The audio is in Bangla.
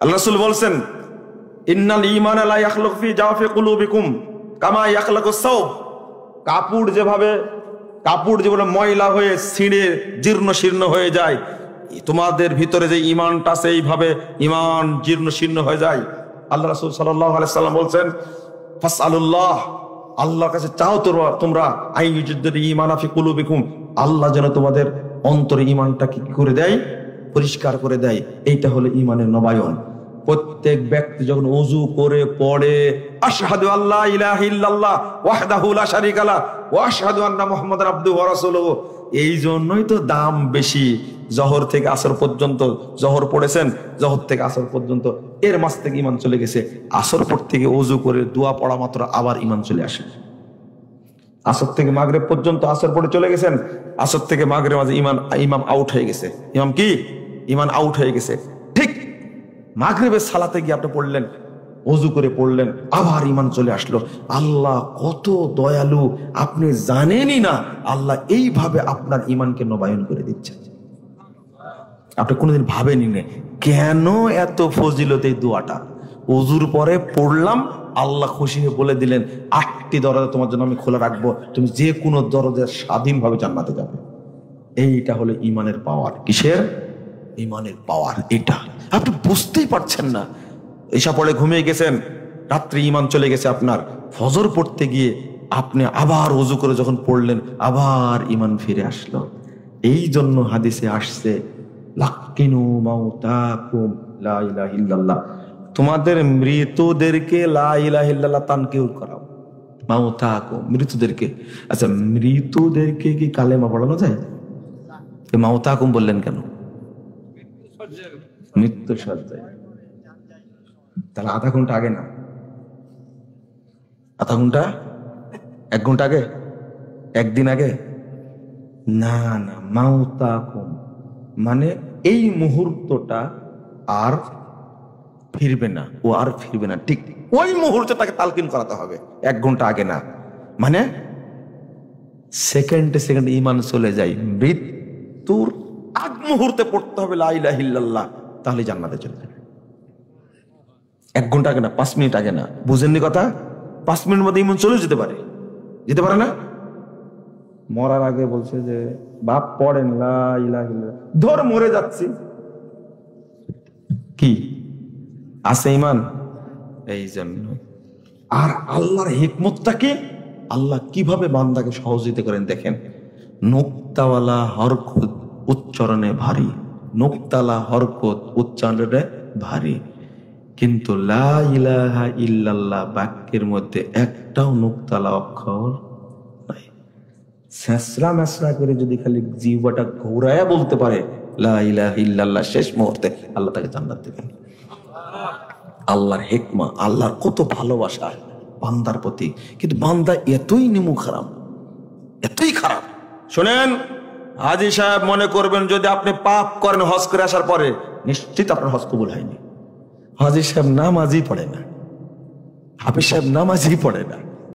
আল্লাহ রাসূল বলছেন, ইন্নাল ঈমানা লা ইয়াখলুকু ফি জাওফি কুলুবিকুম কামা ইয়াখলাকুস সাওব। কাপড় যেভাবে ময়লা হয়ে ছিঁড়ে জীর্ণ শীর্ণ হয়ে যায়, তোমাদের ভিতরে যে ঈমানটা আছে এইভাবে ঈমান জীর্ণ শীর্ণ হয়ে যায়। আল্লাহ রাসূল সাল্লাল্লাহু আলাইহি সাল্লাম বলছেন, ফাসআলুল্লাহ, আল্লাহর কাছে চাও তোমরা আইয়ুজাদ্দিদ ঈমানা ফি কুলুবিকুম, আল্লাহ যেন তোমাদের অন্তরে ঈমানটা কি করে দেয়, পরিষ্কার করে দেয়। এইটা হলো ঈমানের নবায়ন। প্রত্যেক ব্যক্তি যখন ওযু করে পড়ে আশহাদু আল্লা ইলাহা ইল্লাল্লাহ ওয়াহদাহু লা শারীকা লাহু ওয়া আশহাদু আন্না মুহাম্মাদার আবদুহু ওয়া রাসূলুহু, এই জন্যই তো দাম বেশি। জহর থেকে আসর পর্যন্ত, জহর পড়েছেন, জহর থেকে আসর পর্যন্ত, এর মাঝ থেকে ঈমান চলে গেছে। আসর পর থেকে ওযু করে দোয়া পড়া মাত্র আবার ঈমান চলে আসে। আসর থেকে মাগরিব পর্যন্ত আসর পড়ে চলে গেছেন, আসর থেকে মাগরিব মাঝে ইমাম আউট হয়ে গেছে। ঈমান আউট হয়ে গেছে। ঠিক মাগরিবের সালাতে গিয়ে আপনি পড়লেন, ওযু করে পড়লেন, আবার ঈমান চলে আসলো। আল্লাহ কত দয়ালু আপনি জানেনই না। আল্লাহ এইভাবে আপনার ঈমানকে নবায়ন করে দিচ্ছেন, আপনি কোনোদিন ভাবেনি না। কেন এত ফজিলত এই দোয়াটা? ওযুর পরে পড়লাম, আল্লাহ খুশি হয়ে বলে দিলেন 8টি দরজা তোমার জন্য আমি খোলা রাখবো, তুমি যে কোনো দরজায় স্বাধীনভাবে জান্নাতে যাবে। এইটা হলো ঈমানের পাওয়ার। কিসের? ঈমানের পাওয়ার। এটা আপনি বুঝতেই পারছেন না। এসা পড়ে ঘুমিয়ে গেছেন, রাত্রে ঈমান চলে গেছে আপনার। ফজর পড়তে গিয়ে আপনি আবার ওযু করে যখন পড়লেন, আবার ঈমান ফিরে আসলো। এই জন্য হাদিসে আসছে, লাক্কিনু মাউতাকুম লা ইলাহা ইল্লাল্লাহ, তোমাদের মৃতদেরকে লা ইলাহা ইল্লাল্লাহ তানকির করাও। মাউতাকুম, মৃতদেরকে। আচ্ছা, মৃতদেরকে কি কালেমা পড়ানো যায়? মাউতাকুম বললেন কেন? মৃত্যু সজ্জায়। তাহলে আধা ঘন্টা আগে না, আধা ঘন্টা, 1 ঘন্টা আগে, একদিন আগে না। মাউতাকুম মানে এই মুহূর্তটা আর ফিরবে না, ও আর ফিরবে না। ঠিক ওই মুহূর্তে তাকে তালকিন করাতে হবে, 1 ঘন্টা আগে না। মানে সেকেন্ডে ঈমান চলে যায়। মৃত্যুর আগ মুহূর্তে পড়তে হবে লা ইলাহা ইল্লাল্লাহ, তাহলে জান্নাতে চলে যাবে। 1 ঘন্টা আগে না, 5 মিনিট আগে না। বুঝেননি কথা? 5 মিনিটের মধ্যে ঈমান চলে যেতে পারে না। মরার আগে বলছে যে বাপ পড়েন লা ইলাহা ইল্লাল্লাহ, ধর মরে যাচ্ছি, কি আছে ঈমান? এই জন্য। আর আল্লাহর হিকমতটা কি? আল্লাহ কিভাবে বান্দাকে সহযোগিতা করেন দেখেন। নোক্তাওয়ালা হরকত উচ্চারণে ভারী, নোক্তালা হরকত উচ্চারণে ভারী, কিন্তু লা ইলাহা ইল্লাল্লাহ বাক্যের মধ্যে একটাও নোক্তালা অক্ষর নাই। ছেঁচড়া মেসরা করে যদি খালি জিহ্বাটা ঘোরায়া বলতে পারে লা ইলাহা ইল্লাল্লাহ, শেষ মুহূর্তে আল্লাহ তাকে জান্নাত দেবেন। আল্লাহর হিকমা, আল্লাহর কত ভালোবাসা বান্দার প্রতি। কিন্তু বান্দা এতই নিমুখ খারাপ, এতই খারাপ। শোনেন, হাজী সাহেব মনে করবেন যদি আপনি পাপ করেন হজ করে আসার পরে, নিশ্চিত আপনার হজ কবুল হয়নি। হাজী সাহেব নামাজই পড়ে না, হাফিজ সাহেব নামাজই পড়ে না,